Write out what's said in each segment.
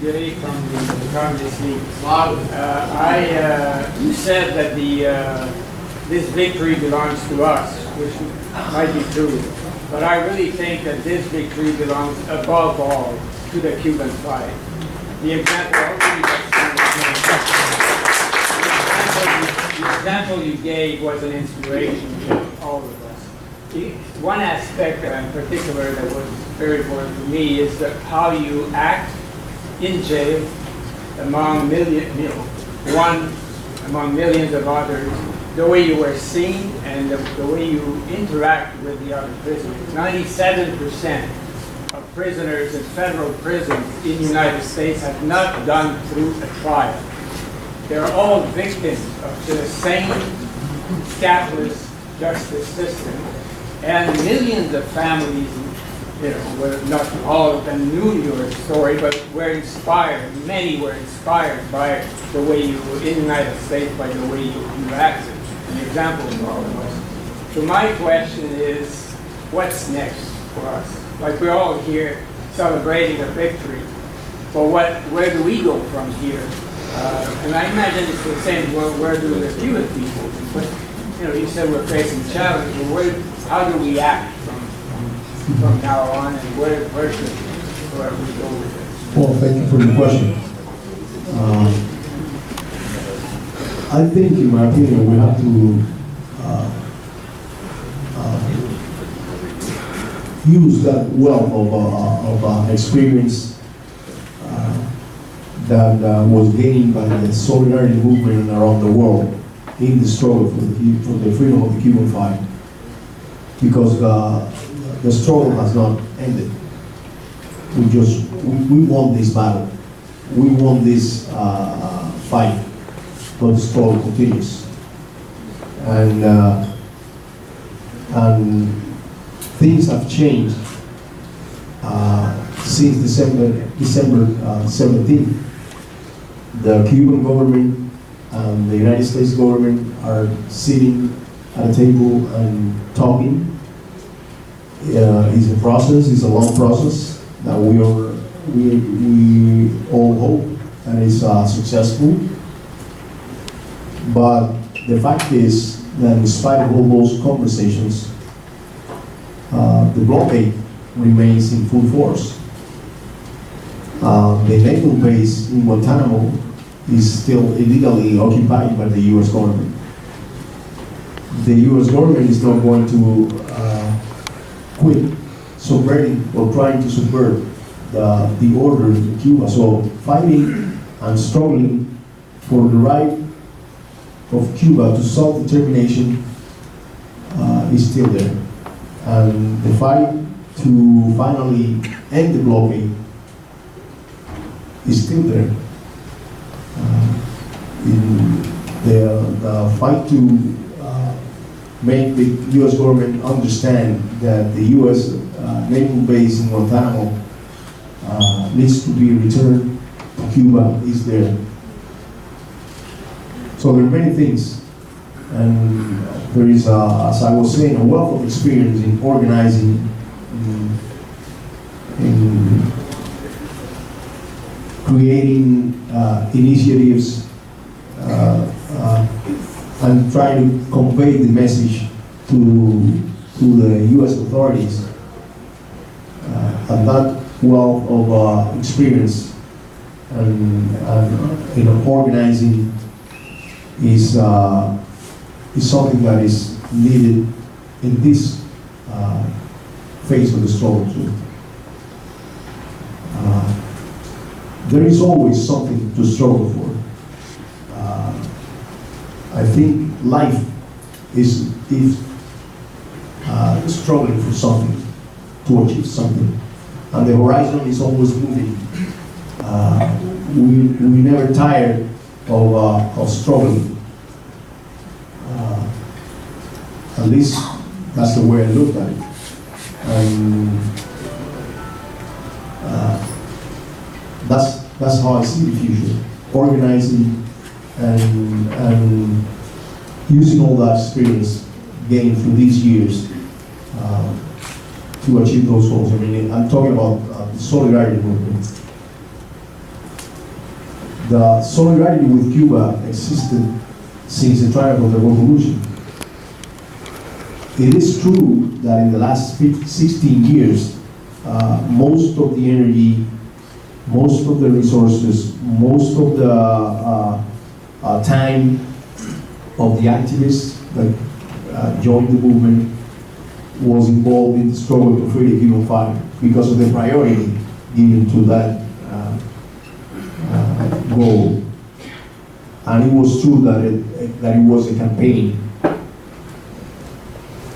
Jay from the Congress League. You said that this victory belongs to us, which might be true, but I really think that this victory belongs above all to the Cuban Five. The example you gave was an inspiration to all of us. One aspect in particular that was very important to me is that how you act in jail among among millions of others, the way you were seen and the way you interact with the other prisoners. 97% of prisoners in federal prisons in the United States have not gone through a trial. They're all victims of the same scandalous justice system, and millions of families, not all of them knew your story, but were inspired. Many were inspired by the way you, in the United States, by the way you acted. An example of all of us. So my question is, what's next for us? Like, we're all here celebrating a victory, but where do we go from here? And I imagine it's the same. Where do the Cuban people? But you said we're facing challenges. How do we act from now on, and where should we go with it? Well, thank you for the question. I think, in my opinion, we have to use that wealth of experience that was gained by the solidarity movement around the world in the struggle for the freedom of the Cuban Five, because the struggle has not ended. We won this battle. We won this fight, but the struggle continues. And things have changed since December 17th. The Cuban government and the United States government are sitting at a table and talking. It's a process. It's a long process that we all hope that is successful. But the fact is that, in spite of all those conversations, the blockade remains in full force. The naval base in Guantanamo is still illegally occupied by the U.S. government. The U.S. government is not going to quit subverting or trying to subvert the order in Cuba. So fighting and struggling for the right of Cuba to self-determination is still there. And the fight to finally end the blockade is still there. The fight to make the U.S. government understand that the U.S. naval base in Guantanamo needs to be returned to Cuba is there. So there are many things, and there is, as I was saying, a wealth of experience in organizing, in creating initiatives, and trying to convey the message to the U.S. authorities. And that wealth of experience and organizing is something that is needed in this phase of the struggle too. There is always something to struggle for. I think life is struggling for something, to achieve something, and the horizon is always moving. We never tire of struggling. At least that's the way I look at it. And that's how I see the future. Organizing and using all that experience gained through these years to achieve those goals. I mean, I'm talking about the solidarity movement. the solidarity with Cuba existed since the triumph of the revolution. It is true that in the last 16 years, most of the energy, most of the resources, most of the time of the activists that joined the movement was involved in the struggle to free the Cuban Five because of the priority given to that goal. And it was true that it was a campaign,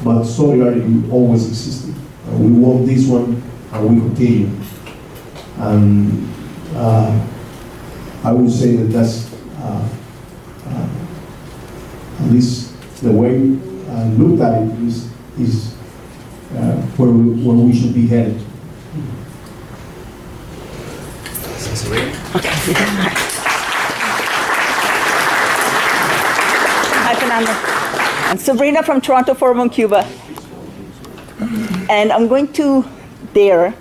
but solidarity always existed. We won this one, and we continue. And I would say that that's at least the way I looked at it is where we should be headed. Hi, Fernando. I'm Sabrina from torontoforumoncuba. And I'm going to dare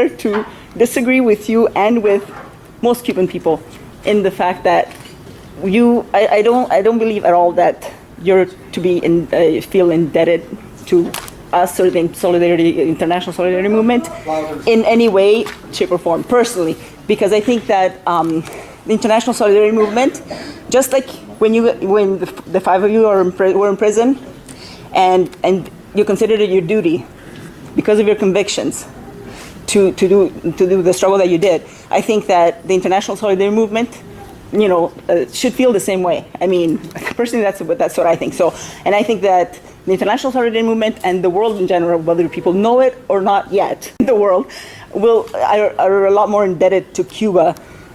to disagree with you and with most Cuban people in the fact that I don't believe at all that you're to be feel indebted to us or the international solidarity movement in any way, shape, or form, personally, because I think that the international solidarity movement, just like when the five of you were in prison, and you considered it your duty because of your convictions to do the struggle that you did, I think that the international solidarity movement, should feel the same way. I mean, personally, that's what I think. So, and I think that the international solidarity movement and the world in general, whether people know it or not yet, the world are a lot more indebted to Cuba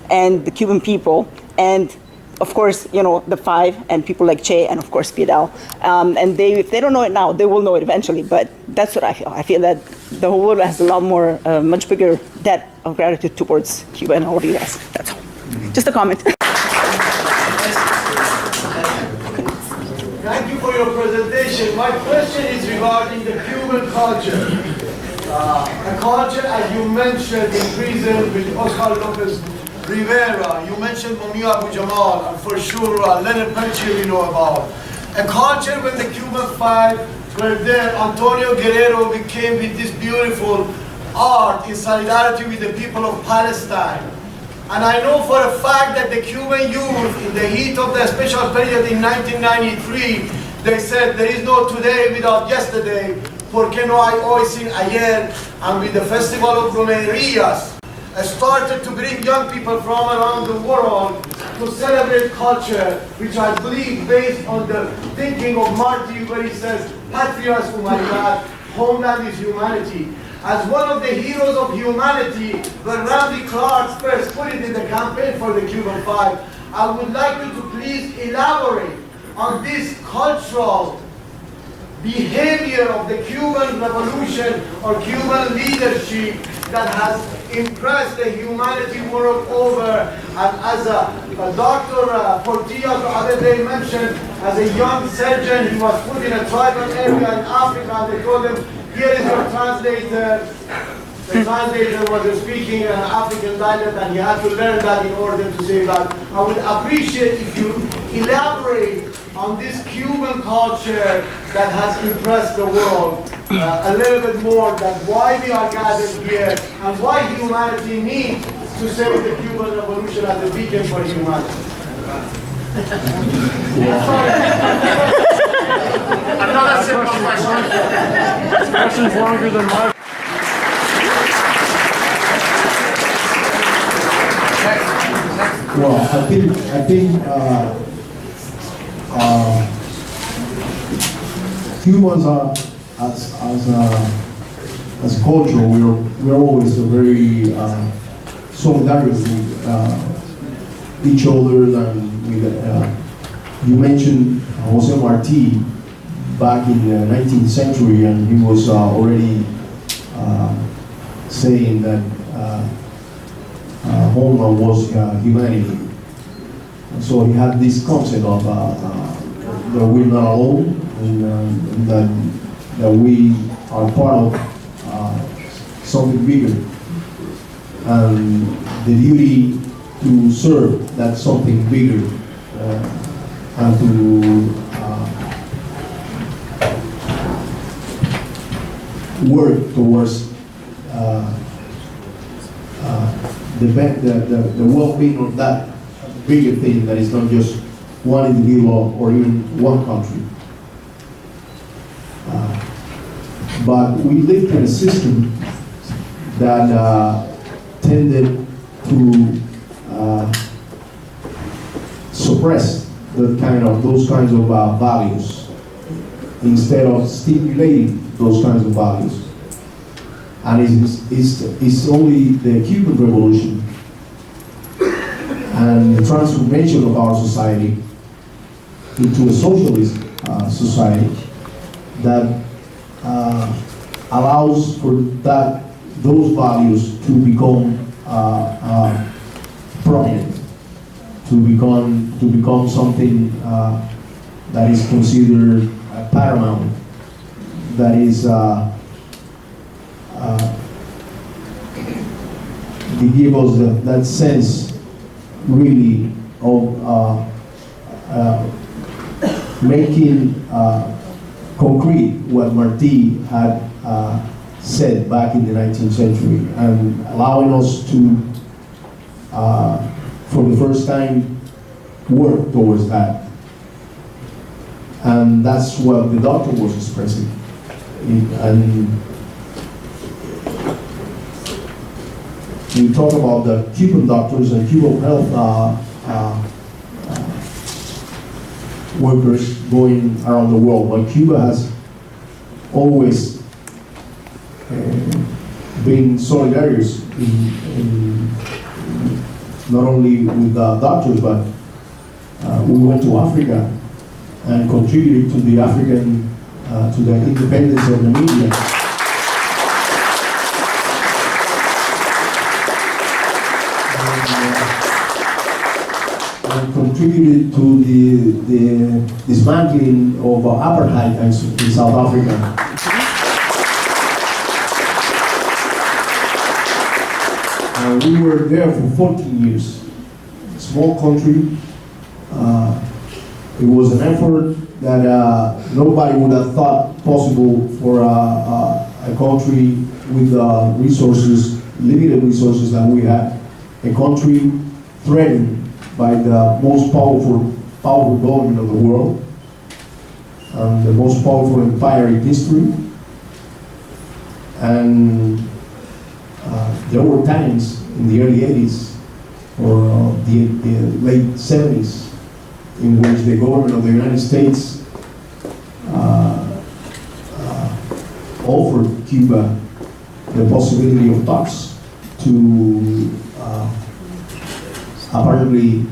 and the Cuban people, and of course, the Five and people like Che and of course Fidel. And if they don't know it now, they will know it eventually. But that's what I feel. I feel that the whole world has a lot more, much bigger debt of gratitude towards Cuba and all of you guys. That's all. Just a comment. Thank you for your presentation. My question is regarding the Cuban culture. A culture, as you mentioned, in prison with Oscar Lopez Rivera. You mentioned Mumia Abu Jamal, and for sure Leonard Peltier we know about. A culture when the Cuban Five were there, Antonio Guerrero became with this beautiful art in solidarity with the people of Palestine. And I know for a fact that the Cuban youth, in the heat of the special period in 1993, they said there is no today without yesterday, porque no hay hoy sin ayer, and with the Festival of Romerías, started to bring young people from around the world to celebrate culture, which I believe based on the thinking of Marty, where he says, Patria es humanidad, homeland is humanity. As one of the heroes of humanity, when Randy Clark first put it in the campaign for the Cuban Five, I would like you to please elaborate on this cultural behavior of the Cuban Revolution or Cuban leadership that has impressed the humanity world over. And as a Dr. Portillo the other day mentioned, as a young surgeon, he was put in a tribal area in Africa, and they told him, here is your translator. The translator was speaking an African dialect, and he had to learn that in order to say that. I would appreciate if you elaborate on this Cuban culture that has impressed the world a little bit more, that why we are gathered here and why humanity needs to save the Cuban Revolution as a beacon for humanity. Another simple question. This question's longer than my. Well, I think Cubans are as a culture, we're always very solidarious with each other, and with you mentioned Jose Marti back in the 19th century, and he was already saying that homeland was humanity. And so he had this concept of that we're not alone, and that we are part of something bigger. And the duty to serve that something bigger and to work towards the well-being of that bigger thing that is not just one individual or even one country. But we lived in a system that tended to suppress those kinds of values instead of stimulating those kinds of values. And it's only the Cuban Revolution and the transformation of our society into a socialist society that allows for those values to become prominent, to become something that is considered paramount, that is they give us that sense really of making concrete what Martí had said back in the 19th century, and allowing us to, for the first time, work towards that. And that's what the doctor was expressing. And we talk about the Cuban doctors and Cuban health workers going around the world, but Cuba has always been solidarious in not only with the doctors, but we went to Africa and contributed to the African, to the independence of Namibia. And contributed to the dismantling of apartheid in South Africa. We were there for 14 years. Small country. It was an effort that nobody would have thought possible for a country with resources, limited resources that we had. A country threatened by the most powerful government of the world, the most powerful empire in history. And there were times in the early 80s or the late 70s in which the government of the United States offered Cuba the possibility of talks to apparently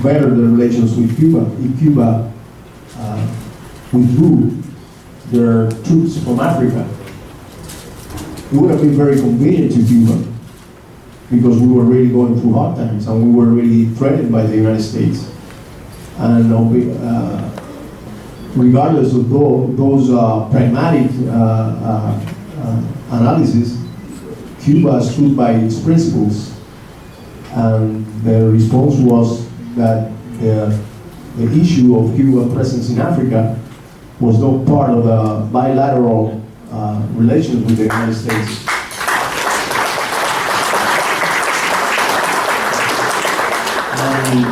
better the relations with Cuba. If Cuba withdrew their troops from Africa, it would have been very convenient to Cuba because we were really going through hard times and we were really threatened by the United States. And regardless of those pragmatic analysis, Cuba stood by its principles, and the response was that the issue of Cuba's presence in Africa was not part of the bilateral relations with the United States. And,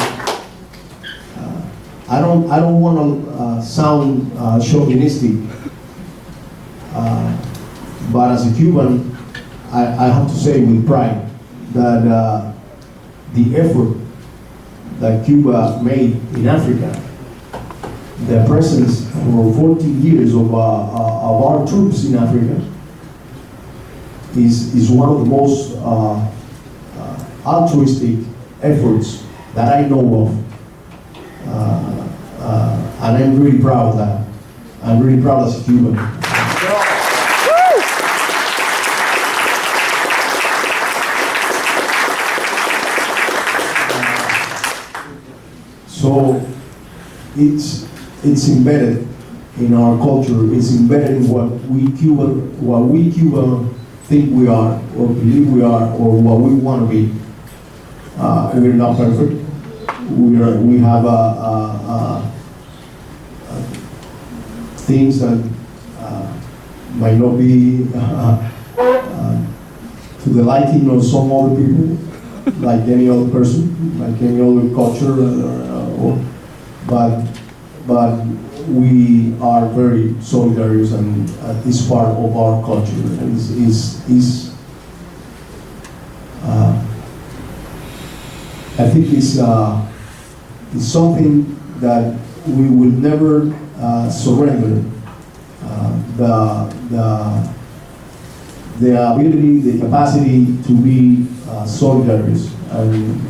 I don't want to sound chauvinistic, but as a Cuban, I have to say with pride that the effort that Cuba made in Africa, the presence for 14 years of our troops in Africa, is one of the most altruistic efforts that I know of. And I'm really proud of that. I'm really proud as a Cuban. So it's embedded in our culture. It's embedded in what we Cuban think we are, or believe we are, or what we want to be. We're not perfect. We have things that might not be to the liking of some other people, like any other person, like any other culture, but we are very solidarious, and it's part of our culture. And I think it's something that we will never surrender. The ability, the capacity to be solidarious. And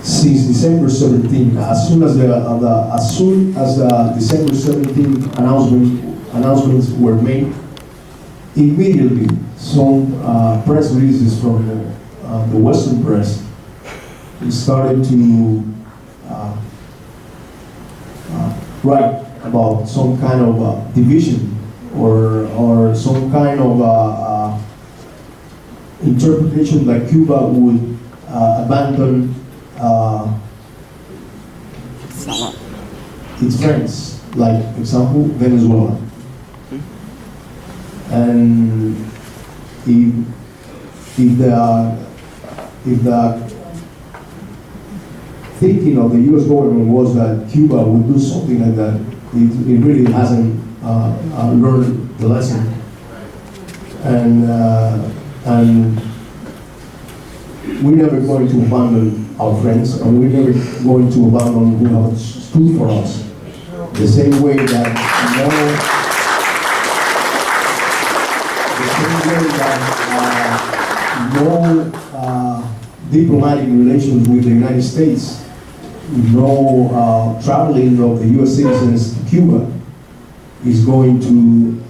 since December 17, as soon as the December 17 announcements were made, immediately some press releases from the Western press started to write about some kind of division or some kind of interpretation that Cuba would abandon its friends, like example Venezuela. And if the thinking of the U.S. government was that Cuba would do something like that, it really hasn't learned the lesson. And we're never going to abandon our friends, and we're never going to abandon who have stood for us. The same way that no diplomatic relations with the United States, no traveling of the U.S. citizens to Cuba is going to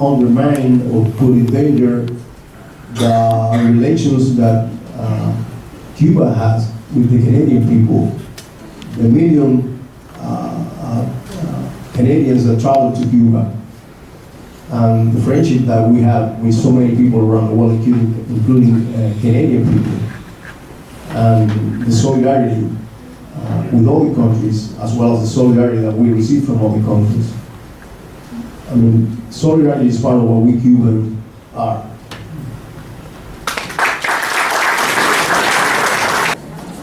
undermine or put in danger the relations that Cuba has with the Canadian people. The million Canadians that travel to Cuba, and the friendship that we have with so many people around the world, including Canadian people, and the solidarity with all the countries, as well as the solidarity that we receive from all the countries. I mean, solidarity is part of what we Cubans are.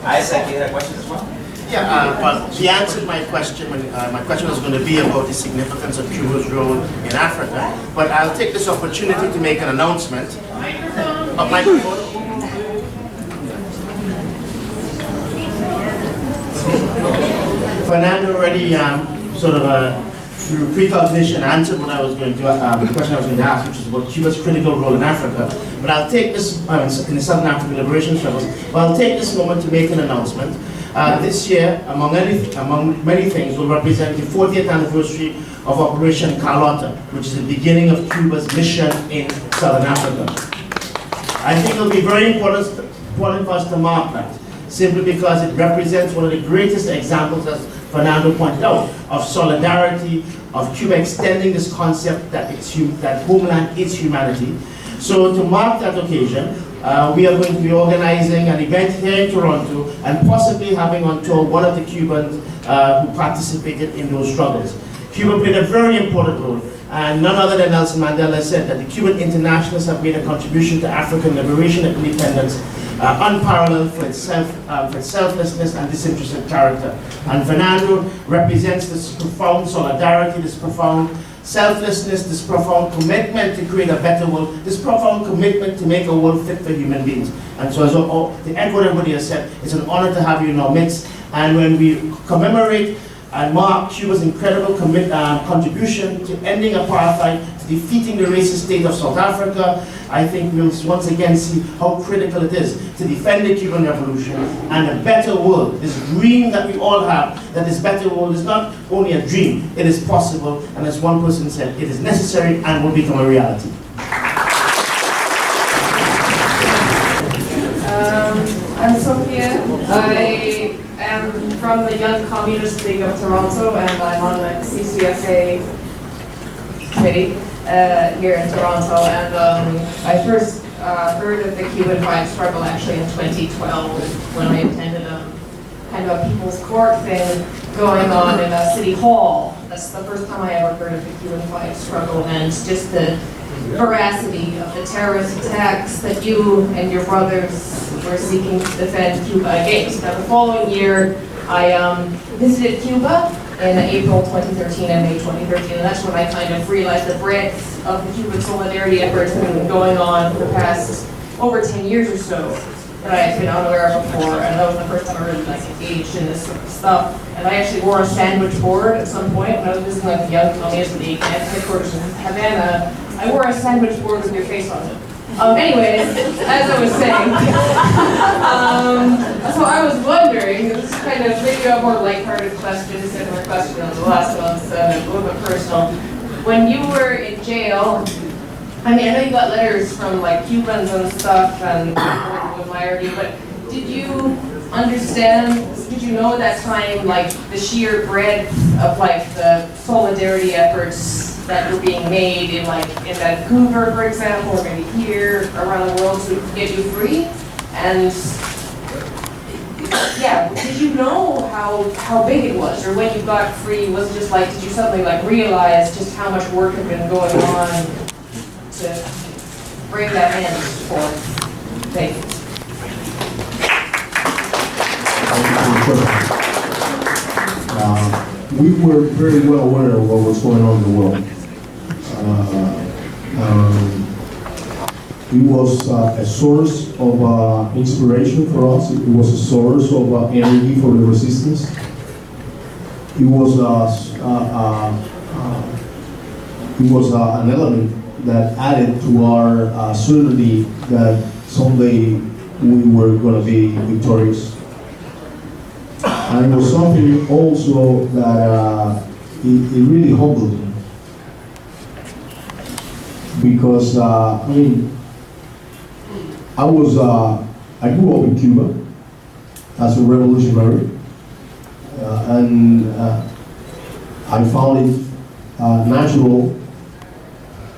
Isaac, you had a question as well? Yeah, but he answered my question. My question was going to be about the significance of Cuba's role in Africa. But I'll take this opportunity to make an announcement. Microphone. Fernando already sort of through precognition answered what I was going to, the question I was going to ask, which is about Cuba's critical role in Africa. But I'll take this, in the Southern African liberation struggles, but I'll take this moment to make an announcement. This year, among many things, will represent the 40th anniversary of Operation Carlotta, which is the beginning of Cuba's mission in Southern Africa. I think it will be very important for us to mark that, simply because it represents one of the greatest examples, as Fernando pointed out, of solidarity, of Cuba extending this concept that homeland is humanity. So to mark that occasion, we are going to be organizing an event here in Toronto and possibly having on tour one of the Cubans who participated in those struggles. Cuba played a very important role, and none other than Nelson Mandela said that the Cuban internationalists have made a contribution to African liberation and independence unparalleled for its selflessness and disinterested character. And Fernando represents this profound solidarity, this profound selflessness, this profound commitment to create a better world, this profound commitment to make a world fit for human beings. And so, to echo what everybody has said, it's an honor to have you in our midst. And when we commemorate and mark Cuba's incredible contribution to ending apartheid, to defeating the racist state of South Africa, I think we'll once again see how critical it is to defend the Cuban Revolution and a better world. This dream that we all have, that this better world is not only a dream, it is possible, and as one person said, it is necessary and will become a reality. I'm Sophia. I am from the Young Communist League of Toronto, and I'm on the CCSA city here in Toronto, and I first heard of the Cuban Five struggle actually in 2012 when I attended kind of a people's court thing going on in a city hall. That's the first time I ever heard of the Cuban Five struggle, and just the veracity of the terrorist attacks that you and your brothers were seeking to defend Cuba against. Now, the following year, I visited Cuba in April 2013 and May 2013, and that's when I kind of realized the breadth of the Cuban solidarity efforts that have been going on for the past over 10 years or so that I had been unaware of before, and that was the first time I really engaged in this sort of stuff. And I actually wore a sandwich board at some point when I was visiting the Young Communist League headquarters in Havana. I wore a sandwich board with your face on it. Anyways, as I was saying, so I was wondering, this is kind of maybe a more lighthearted question, similar question on the last one, so a little bit personal. When you were in jail, I mean, I know you got letters from like Cubans and stuff and people who admired you, but did you understand, did you know at that time, like the sheer breadth of like the solidarity efforts that were being made in like in Vancouver, for example, or maybe here around the world to get you free? And yeah, did you know how big it was, or when you got free, was it just like, did you suddenly like realize just how much work had been going on to bring that end forth? Thank you. We were very well aware of what was going on in the world. It was a source of inspiration for us. It was a source of energy for the resistance. It was an element that added to our certainty that someday we were going to be victorious. And it was something also that it really humbled me. Because, I mean, I grew up in Cuba as a revolutionary, and I found it natural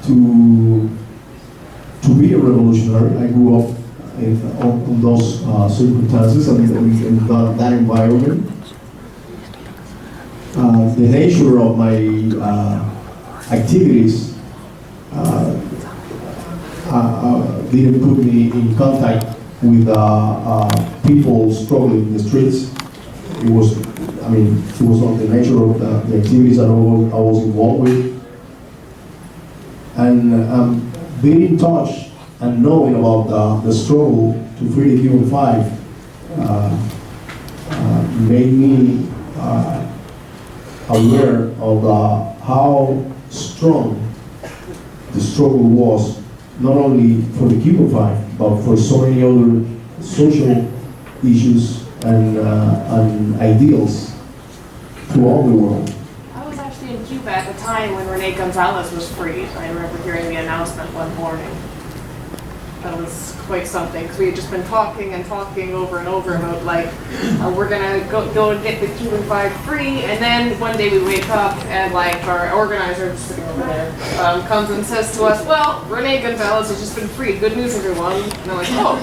to be a revolutionary. I grew up in those circumstances and in that environment. The nature of my activities didn't put me in contact with people struggling in the streets. It was not the nature of the activities that I was involved with. And being in touch and knowing about the struggle to free the Cuban Five made me aware of how strong the struggle was, not only for the Cuban Five, but for so many other social issues and ideals throughout the world. I was actually in Cuba at the time when Fernando González was freed. I remember hearing the announcement one morning. That was quite something, because we had just been talking and talking over and over about like, we're gonna go and get the Cuban Five free, and then one day we wake up and like our organizer sitting over there comes and says to us, well, Fernando González has just been freed, good news everyone. And I'm like, oh.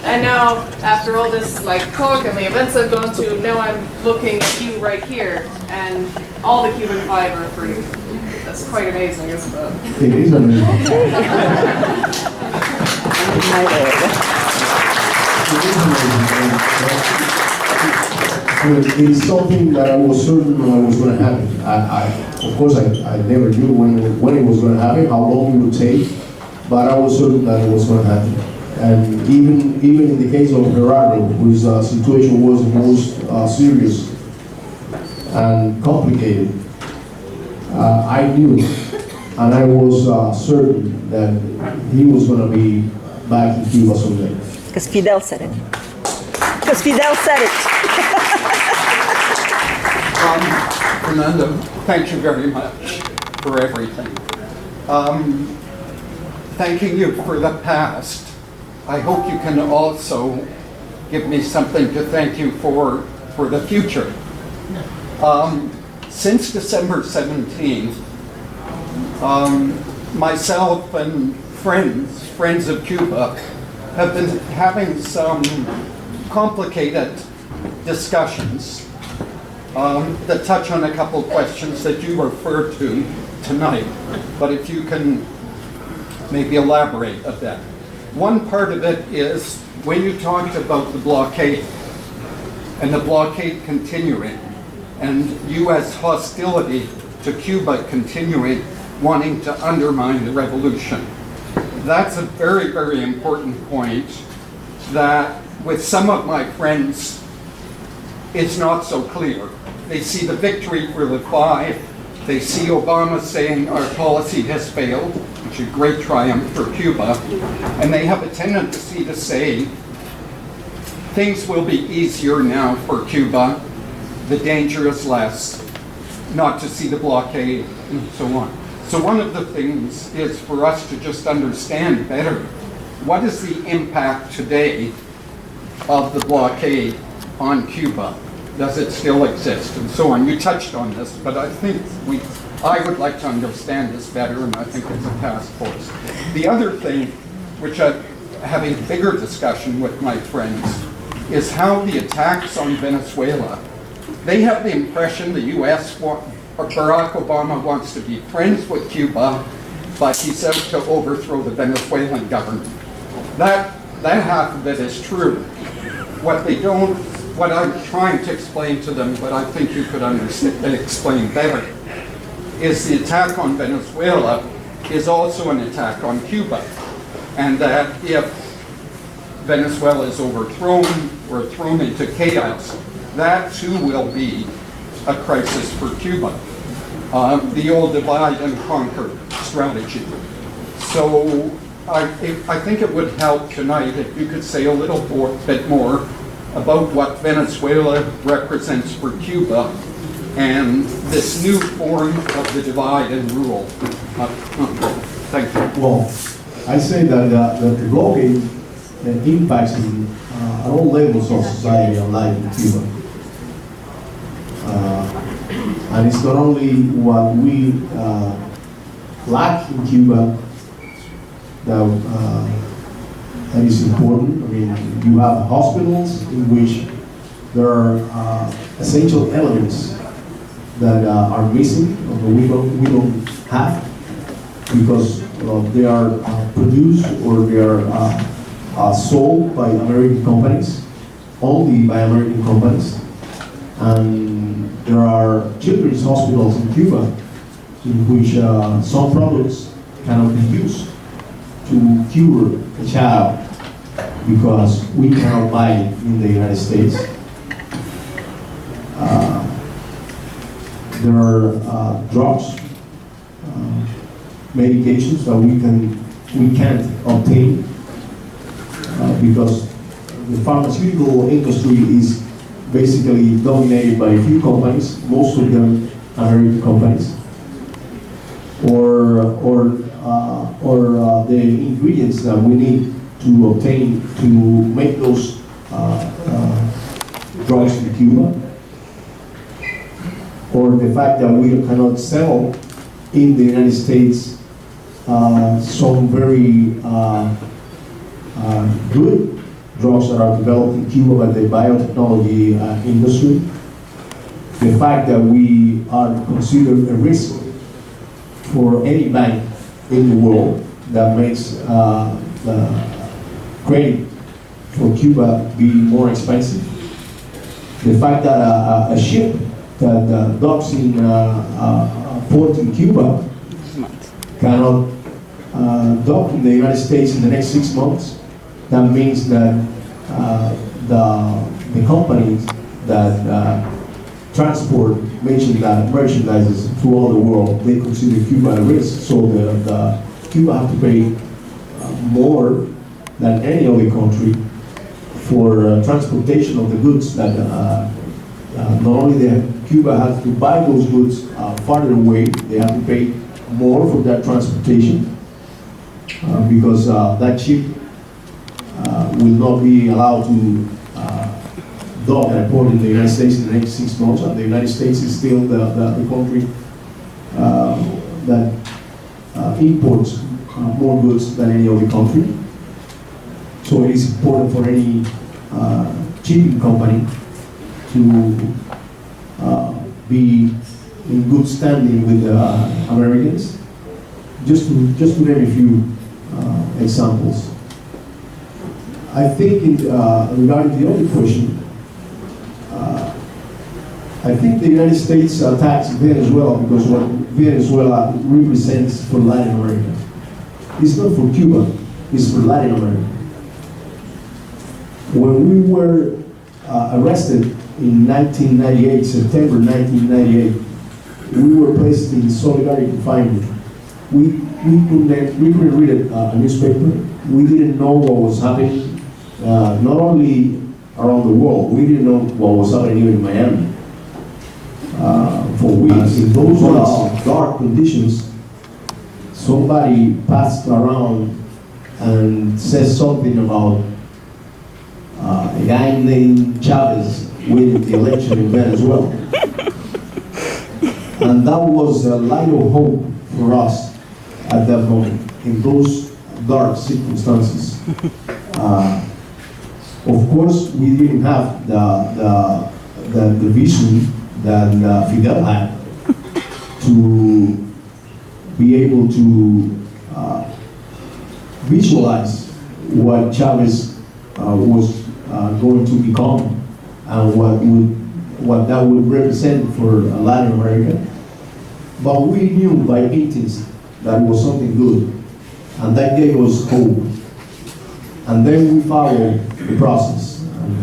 And now, after all this like talk and the events I've gone to, now I'm looking at you right here, and all the Cuban Five are free. That's quite amazing, isn't it? It is amazing. It is something that I was certain was going to happen. Of course, I never knew when it was going to happen, how long it would take, but I was certain that it was going to happen. And even in the case of Gerardo, whose situation was the most serious and complicated, I knew, and I was certain that he was going to be back in Cuba someday. Because Fidel said it. Because Fidel said it. Fernando, thank you very much for everything. Thanking you for the past, I hope you can also give me something to thank you for the future. Since December 17th, myself and friends of Cuba, have been having some complicated discussions that touch on a couple of questions that you referred to tonight. But if you can maybe elaborate a bit. One part of it is when you talked about the blockade and the blockade continuing and U.S. hostility to Cuba continuing, wanting to undermine the revolution. That's a very, very important point that with some of my friends, it's not so clear. They see the victory for the Five. They see Obama saying our policy has failed, which is a great triumph for Cuba. And they have a tendency to say things will be easier now for Cuba. The danger is less, not to see the blockade, and so on. So one of the things is for us to just understand better what is the impact today of the blockade on Cuba? Does it still exist? And so on. You touched on this, but I think I would like to understand this better, and I think it's a task force. The other thing, which I'm having a bigger discussion with my friends, is how the attacks on Venezuela, they have the impression the U.S. Barack Obama wants to be friends with Cuba, but he's out to overthrow the Venezuelan government. That half of it is true. What I'm trying to explain to them, but I think you could explain better, is the attack on Venezuela is also an attack on Cuba. And that if Venezuela is overthrown or thrown into chaos, that too will be a crisis for Cuba. The old divide and conquer strategy. So I think it would help tonight if you could say a little bit more about what Venezuela represents for Cuba and this new form of the divide and rule. Thank you. Well, I say that the blockade impacts at all levels of society and life in Cuba. And it's not only what we lack in Cuba that is important. I mean, you have hospitals in which there are essential elements that are missing, or we don't have, because they are produced or they are sold by American companies, only by American companies. And there are children's hospitals in Cuba in which some products cannot be used to cure a child because we cannot buy it in the United States. There are drugs, medications that we can't obtain because the pharmaceutical industry is basically dominated by a few companies, most of them American companies, or the ingredients that we need to obtain to make those drugs in Cuba, or the fact that we cannot sell in the United States some very good drugs that are developed in Cuba by the biotechnology industry. The fact that we are considered a risk for any bank in the world that makes credit for Cuba be more expensive. The fact that a ship that docks in a port in Cuba cannot dock in the United States in the next 6 months, that means that the companies that transport merchandises throughout the world, they consider Cuba a risk. So Cuba have to pay more than any other country for transportation of the goods that not only Cuba has to buy those goods farther away, they have to pay more for that transportation because that ship will not be allowed to dock at a port in the United States in the next 6 months, and the United States is still the country that imports more goods than any other country. So it is important for any shipping company to be in good standing with the Americans. Just to name a few examples. I think regarding the other question, I think the United States attacks Venezuela because what Venezuela represents for Latin America. It's not for Cuba, it's for Latin America. When we were arrested in 1998, September 1998, we were placed in solitary confinement. We couldn't read a newspaper. We didn't know what was happening, not only around the world, we didn't know what was happening even in Miami. For weeks, in those dark conditions, somebody passed around and says something about a guy named Chavez winning the election in Venezuela. And that was a light of hope for us at that moment, in those dark circumstances. Of course, we didn't have the vision that Fidel had to be able to visualize what Chavez was going to become and what that would represent for Latin America. But we knew by instinct that it was something good, and that gave us hope. And then we followed the process. And,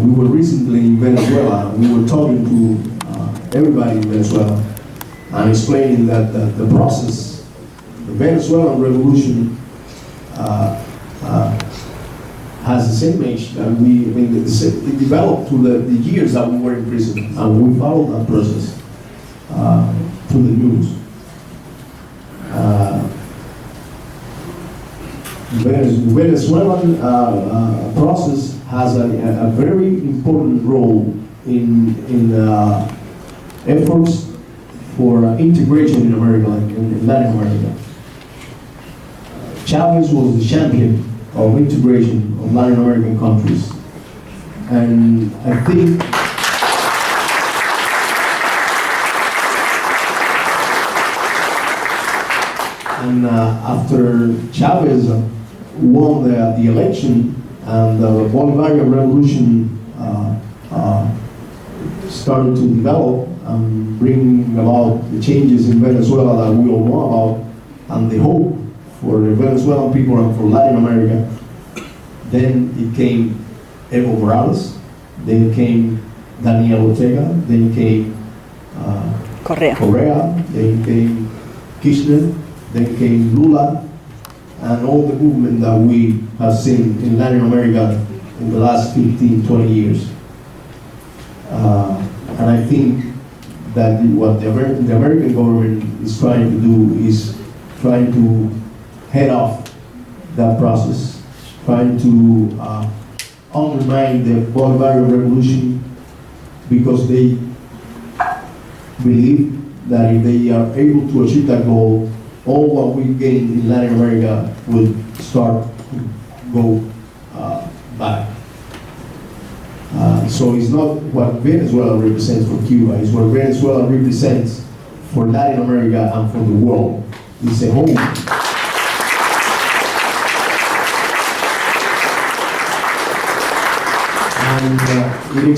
we were recently in Venezuela, and we were talking to everybody in Venezuela and explaining that the process, the Venezuelan revolution, has the same age that it developed through the years that we were in prison, and we followed that process through the news. The Venezuelan process has a very important role in efforts for integration in America, in Latin America. Chavez was the champion of integration of Latin American countries. And I think after Chavez won the election and the Bolivarian Revolution started to develop and bring about the changes in Venezuela that we all know about, and the hope for the Venezuelan people and for Latin America, then it came Evo Morales, then came Daniel Ortega, then came Correa, then came Kirchner, then came Lula, and all the movement that we have seen in Latin America in the last 15, 20 years. And I think that what the American government is trying to do is trying to head off that process, trying to undermine the Bolivarian Revolution, because they believe that if they are able to achieve that goal, all what we gain in Latin America will start to go back. So it's not what Venezuela represents for Cuba, it's what Venezuela represents for Latin America and for the world. It's a home. And it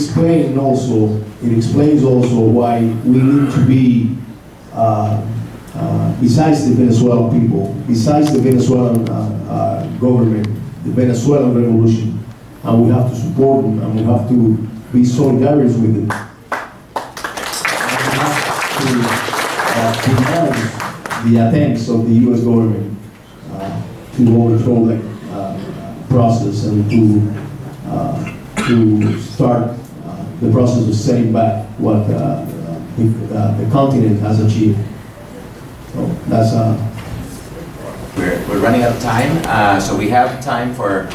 explains also why we need to be, besides the Venezuelan people, besides the Venezuelan government, the Venezuelan revolution, and we have to support them, and we have to be solidarious with them. And we have to denounce the attempts of the U.S. government to overthrow the process and to start the process of setting back what the continent has achieved. So that's We're running out of time, so we have time for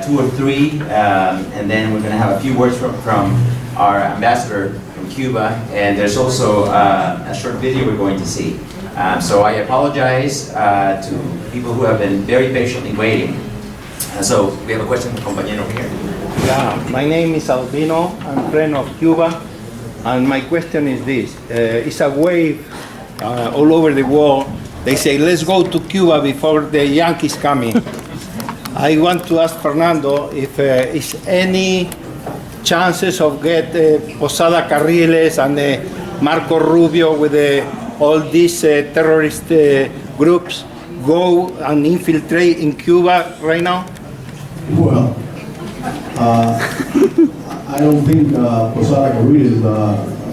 2 or 3, and then we're going to have a few words from our ambassador from Cuba, and there's also a short video we're going to see. So I apologize to people who have been very patiently waiting. So we have a question from compañero here. Yeah, my name is Albino. I'm friend of Cuba, and my question is this: it's a wave all over the world. They say, "Let's go to Cuba before the Yankees coming." I want to ask Fernando if is any chances of get Posada Carriles and Marco Rubio with all these terrorist groups go and infiltrate in Cuba right now? Well, I don't think Posada Carriles,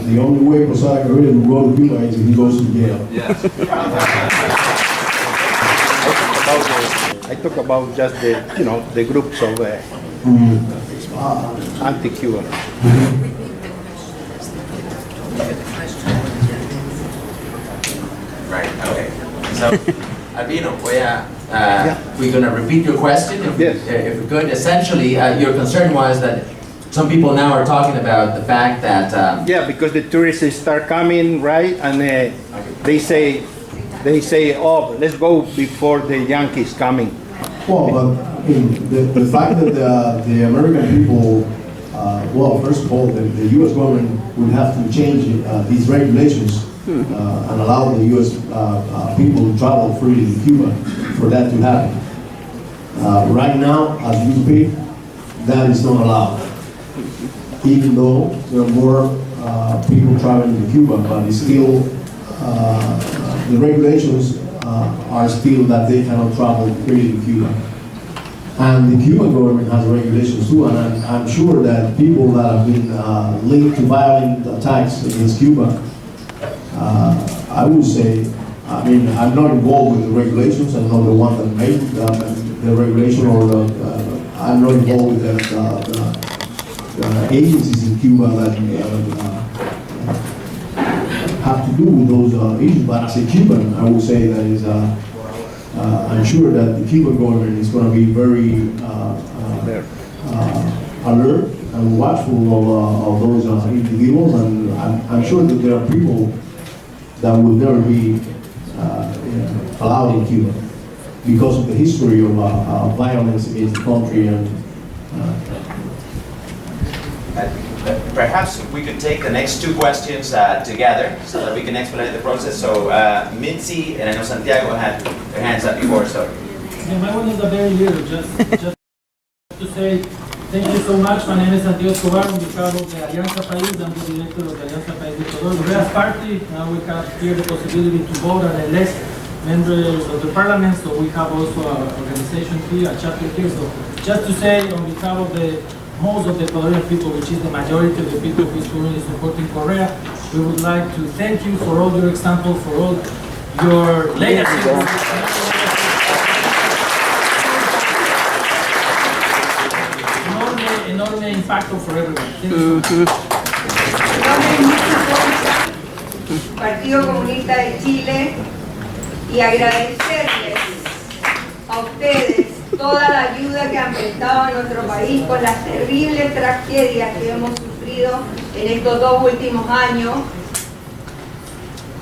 the only way Posada Carriles will go to Cuba is if he goes to jail. Yes. I talk about just the, the groups of anti-Cuban. Right, okay. So, Albino, we're going to repeat your question if we could. Essentially, your concern was that some people now are talking about the fact that... yeah, because the tourists start coming, right? And they say, oh, let's go before the Yankees coming. Well, but the fact that the American people, well, first of all, the U.S. government would have to change these regulations and allow the U.S. People to travel freely to Cuba for that to happen. Right now, as we speak, that is not allowed. Even though there are more people traveling to Cuba, but it's still, the regulations are still that they cannot travel freely to Cuba. And the Cuban government has regulations too, and I'm sure that people that have been linked to violent attacks against Cuba, I would say, I mean, I'm not involved with the regulations. I'm not the one that made the regulation, or I'm not involved with the agencies in Cuba that have to do with those issues. But as a Cuban, I would say that is, I'm sure that the Cuban government is going to be very alert and watchful of those individuals, and I'm sure that there are people that will never be allowed in Cuba because of the history of violence against the country. And perhaps we could take the next two questions together so that we can expedite the process. So Mitzi and I know Santiago had their hands up before, so. Yeah, my one is a very little, just to say thank you so much. My name is Santiago Escobar on behalf of the Alianza País. I'm the director of the Alianza País de Ecuador. We have party. Now we have here the possibility to vote and elect members of the parliament. So we have also an organization here, a chapter here. So just to say on behalf of most of the Ecuadorian people, which is the majority of the people who is currently supporting Correa, we would like to thank you for all your example, for all your legacy. Enorme impacto for everyone. Thank you so much. Partido Comunista de Chile, y agradecerles a ustedes toda la ayuda que han prestado a nuestro país con las terribles tragedias que hemos sufrido en estos 2 últimos años.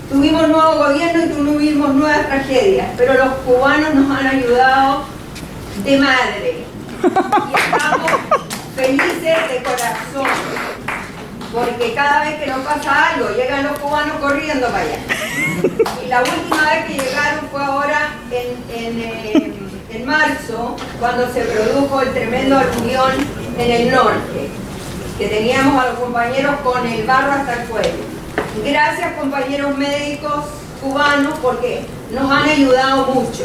Tuvimos nuevo gobierno y tuvimos nuevas tragedias, pero los cubanos nos han ayudado de madre y estamos felices de corazón, porque cada vez que nos pasa algo llegan los cubanos corriendo para allá. Y la última vez que llegaron fue ahora en marzo, cuando se produjo el tremendo aluvión en el norte, que teníamos a los compañeros con el barro hasta el cuello. Gracias, compañeros médicos cubanos, porque nos han ayudado mucho.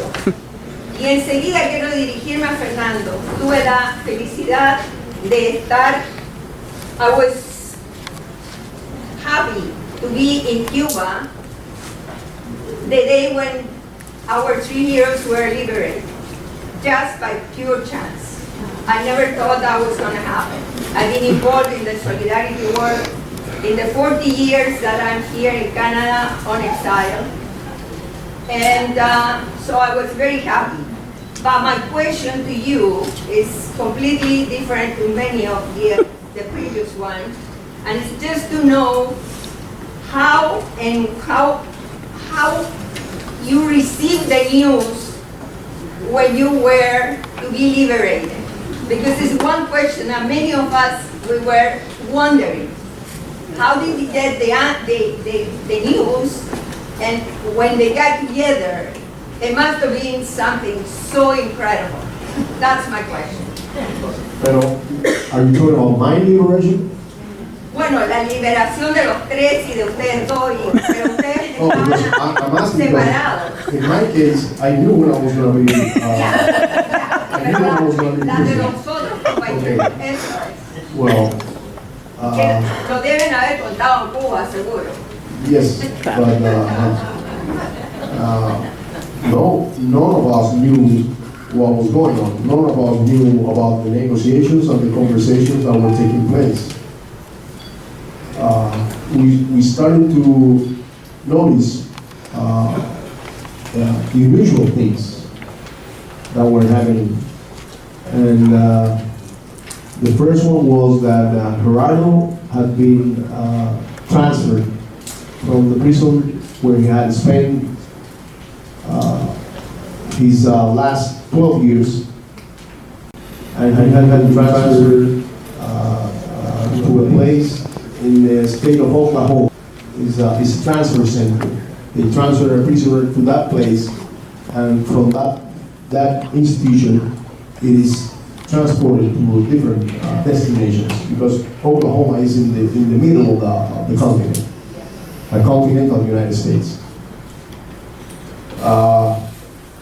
Y enseguida quiero dirigirme a Fernando. Tuve la felicidad de estar, I was happy to be in Cuba the day when our 3 heroes were liberated, just by pure chance. I never thought that was going to happen. I've been involved in the solidarity work in the 40 years that I'm here in Canada on exile. And so I was very happy. But my question to you is completely different to many of the previous ones. And it's just to know how you received the news when you were to be liberated? Because it's one question that many of us, we were wondering. How did they get the news? And when they got together, it must have been something so incredible. That's my question. Pero, are you talking about my liberation? Bueno, la liberación de los tres y de ustedes dos, pero ustedes Oh, because I'm asking separados. because in my case, I knew when I was going to be, I knew when I was going to be La de president. nosotros, compañeros, eso es. Well, Que lo deben haber contado en Cuba, seguro. yes, but no, none of us knew what was going on. None of us knew about the negotiations and the conversations that were taking place. We started to notice unusual things that were happening. And the first one was that Gerardo had been transferred from the prison where he had spent his last 12 years, and he had been transferred to a place in the state of Oklahoma. It's a transfer center. They transfer a prisoner to that place, and from that institution, it is transported to different destinations, because Oklahoma is in the middle of the continent, a continental United States.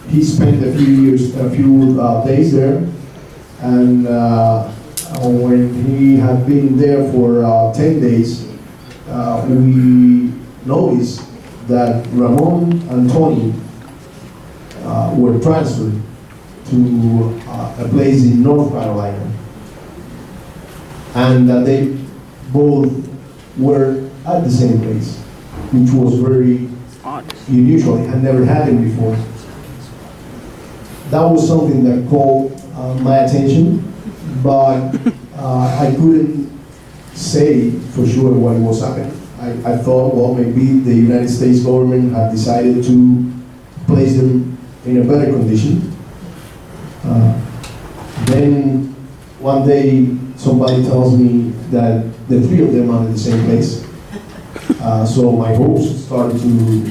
He spent a few days there, and when he had been there for 10 days, we noticed that Ramon and Tony were transferred to a place in North Carolina, and that they both were at the same place, which was very unusual. It had never happened before. That was something that called my attention, but I couldn't say for sure what was happening. I thought, well, maybe the United States government had decided to place them in a better condition. Then one day somebody tells me that the three of them are in the same place. So my hopes started to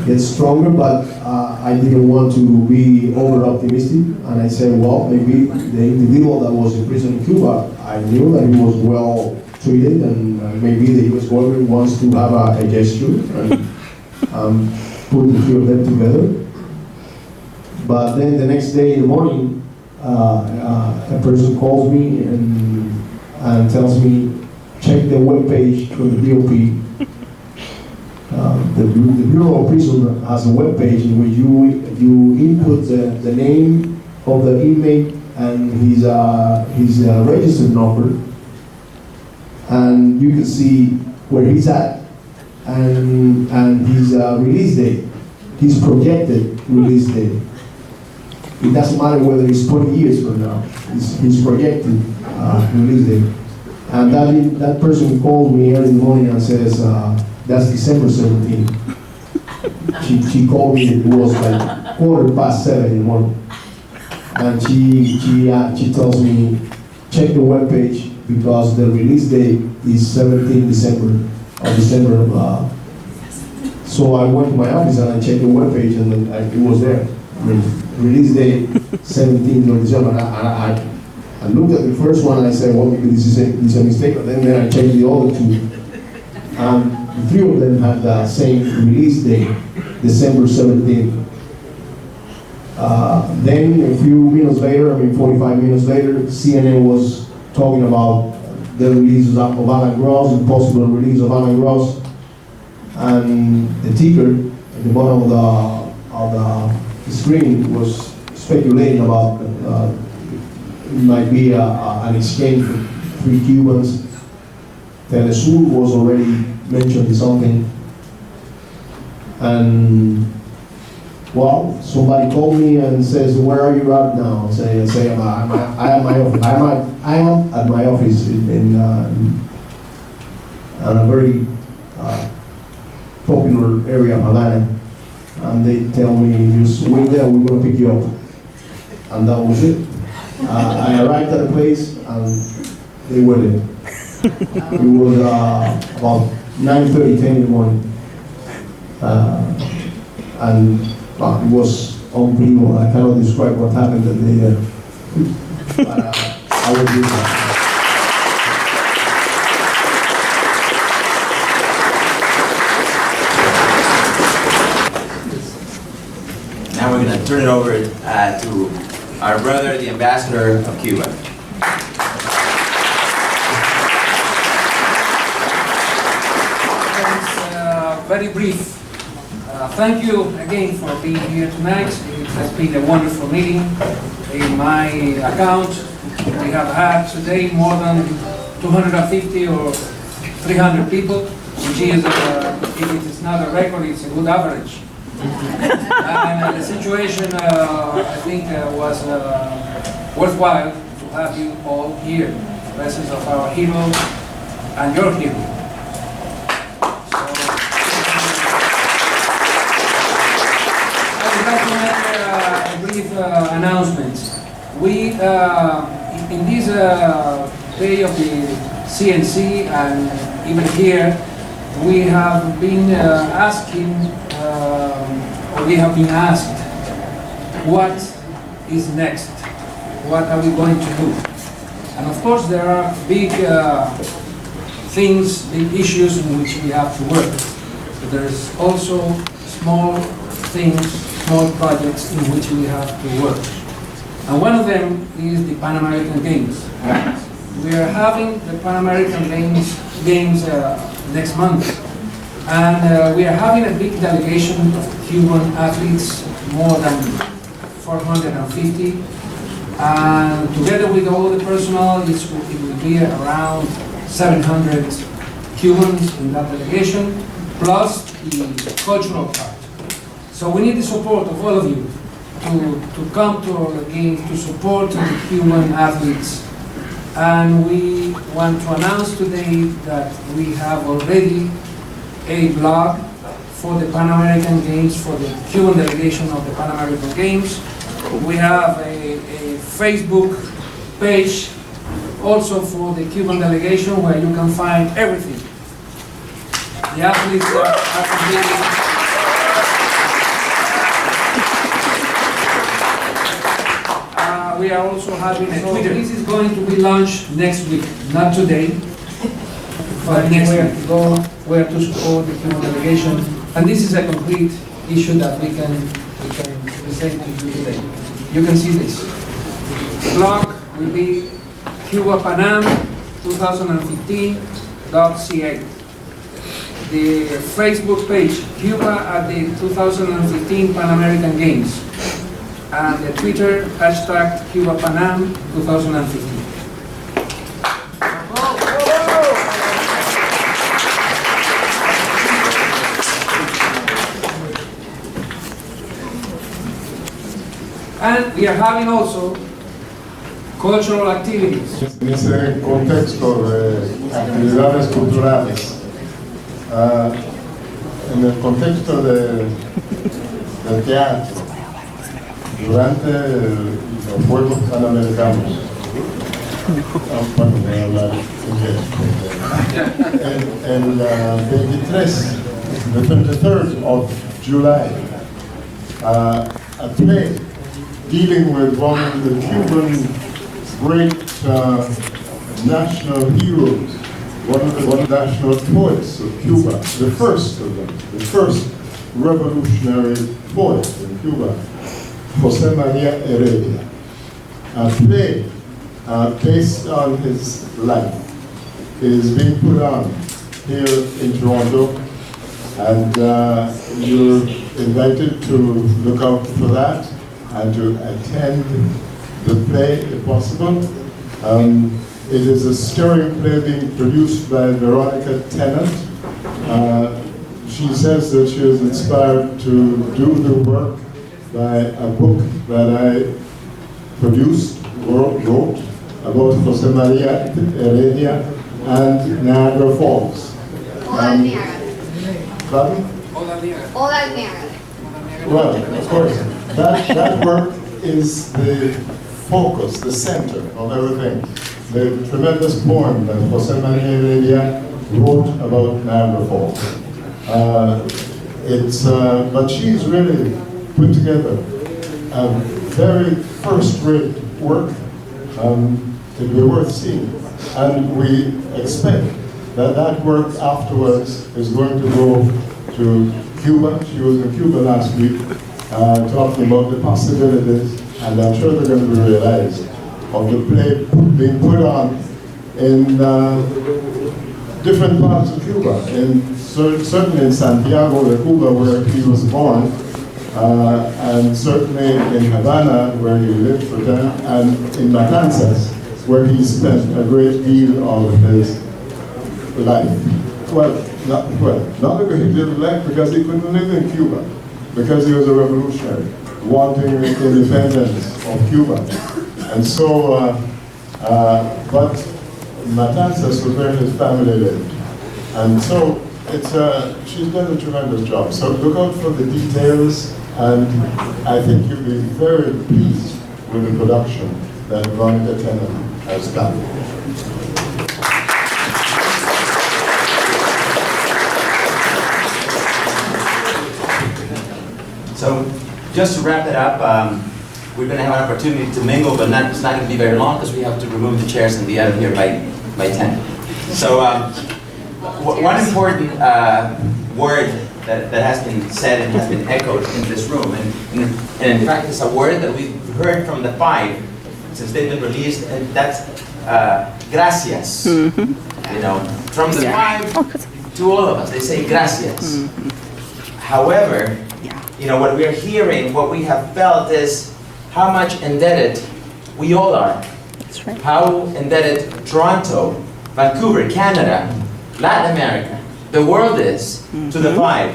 get stronger, but I didn't want to be over-optimistic, and I said, well, maybe the individual that was in prison in Cuba, I knew that he was well treated, and maybe the U.S. government wants to have a gesture and put the three of them together. But then the next day in the morning, a person calls me and tells me, check the webpage from the BOP. The Bureau of Prison has a webpage in which you input the name of the inmate and his registered number, and you can see where he's at and his release date, his projected release date. It doesn't matter whether it's 20 years from now, his projected release date. And that person called me early in the morning and says, that's December 17th. She called me, it was like 7:15 in the morning. And she tells me, check the webpage because the release date is 17 December. So I went to my office and I checked the webpage and it was there. I mean, release date 17th of December. I looked at the first one and I said, well, maybe this is a mistake. But then I checked the other two. The three of them had the same release date, December 17th. Then a few minutes later, 45 minutes later, CNN was talking about the release of Alan Gross, the possible release of Alan Gross, and the ticker at the bottom of the screen was speculating about it might be an exchange for 3 Cubans. Telesur was already mentioned something, and well, somebody called me and says, "Where are you at now?" I say, "I'm at my office. I am at my office in a very popular area of Havana. And they tell me, just wait there, we're gonna pick you up. And that was it. I arrived at the place and they were there. It was about 9:30, 10 in the morning. And it was unbelievable. I cannot describe what happened that day. But I will do that. Now we're going to turn it over to our brother, the ambassador of Cuba. Very brief. Thank you again for being here tonight. It has been a wonderful meeting. In my account, we have had today more than 250 or 300 people, which is, if it is not a record, it's a good average. And the situation, I think, was worthwhile to have you all here, the presence of our hero and your hero. Announcements. We, in this day of the CNC and even here, we have been asking, or we have been asked, what is next? What are we going to do? And of course there are big things, big issues in which we have to work. But there's also small things, small projects in which we have to work. And one of them is the Pan American Games. We are having the Pan American Games next month. And we are having a big delegation of Cuban athletes, more than 450. And together with all the personnel, it will be around 700 Cubans in that delegation, plus the cultural part. So we need the support of all of you to come to our games, to support the Cuban athletes. And we want to announce today that we have already a blog for the Pan American Games, for the Cuban delegation of the Pan American Games. We have a Facebook page also for the Cuban delegation where you can find everything. The athletes are completely. We are also having a Twitter. This is going to be launched next week, not today, but next week. Go where to support the Cuban delegation, and this is a concrete issue that we can present to you today. You can see this. The blog will be CubaPanam 2015.ca. The Facebook page, Cuba at the 2015 Pan American Games. And the Twitter hashtag CubaPanam 2015. And we are having also cultural activities. En ese contexto de actividades culturales, en el contexto del teatro, durante los Juegos Panamericanos, bueno, voy a hablar inglés, el 23rd of July, a play dealing with one of the Cuban great national heroes, one of the national poets of Cuba, the first of them, the first revolutionary poet in Cuba, José María Heredia. A play based on his life is being put on here in Toronto, and you're invited to look out for that and to attend the play if possible. It is a stirring play being produced by Veronica Tennant. She says that she was inspired to do the work by a book that I wrote about José María Heredia and Niagara Falls. Pardon? Well, of course, that work is the focus, the center of everything. The tremendous poem that Jose Maria Heredia wrote about Niagara Falls. But she's really put together a very first-rate work. It'd be worth seeing. And we expect that that work afterwards is going to go to Cuba. She was in Cuba last week talking about the possibilities, and I'm sure they're going to be realized, of the play being put on in different parts of Cuba, certainly in Santiago de Cuba, where he was born, and certainly in Havana, where he lived for time, and in Matanzas, where he spent a great deal of his life. Not a great deal of life, because he couldn't live in Cuba, because he was a revolutionary, wanting the independence of Cuba. And so, but Matanzas was where his family lived. And so, she's done a tremendous job. So look out for the details, and I think you'll be very pleased with the production that Veronica Tennant has done. So, just to wrap it up, we're going to have an opportunity to mingle, but it's not going to be very long because we have to remove the chairs and be out of here by 10. So, one important word that has been said and has been echoed in this room, and in fact it's a word that we've heard from the Five since they've been released, and that's gracias. You know, from the Five to all of us, they say gracias. However, you know, what we are hearing, what we have felt is how much indebted we all are. That's right. How indebted Toronto, Vancouver, Canada, Latin America, the world is to the Five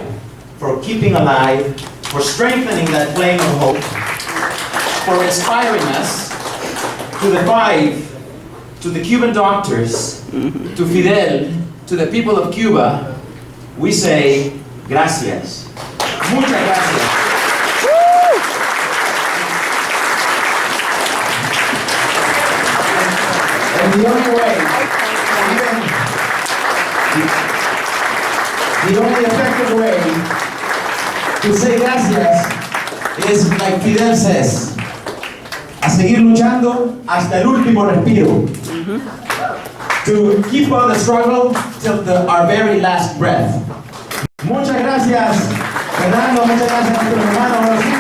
for keeping alive, for strengthening that flame of hope, for inspiring us, to the Five, to the Cuban doctors, to Fidel, to the people of Cuba, we say gracias. Muchas gracias. And the only way, the only effective way to say gracias is like Fidel says, a seguir luchando hasta el último respiro. To keep on the struggle till our very last breath. Muchas gracias, Fernando, muchas gracias a nuestro hermano.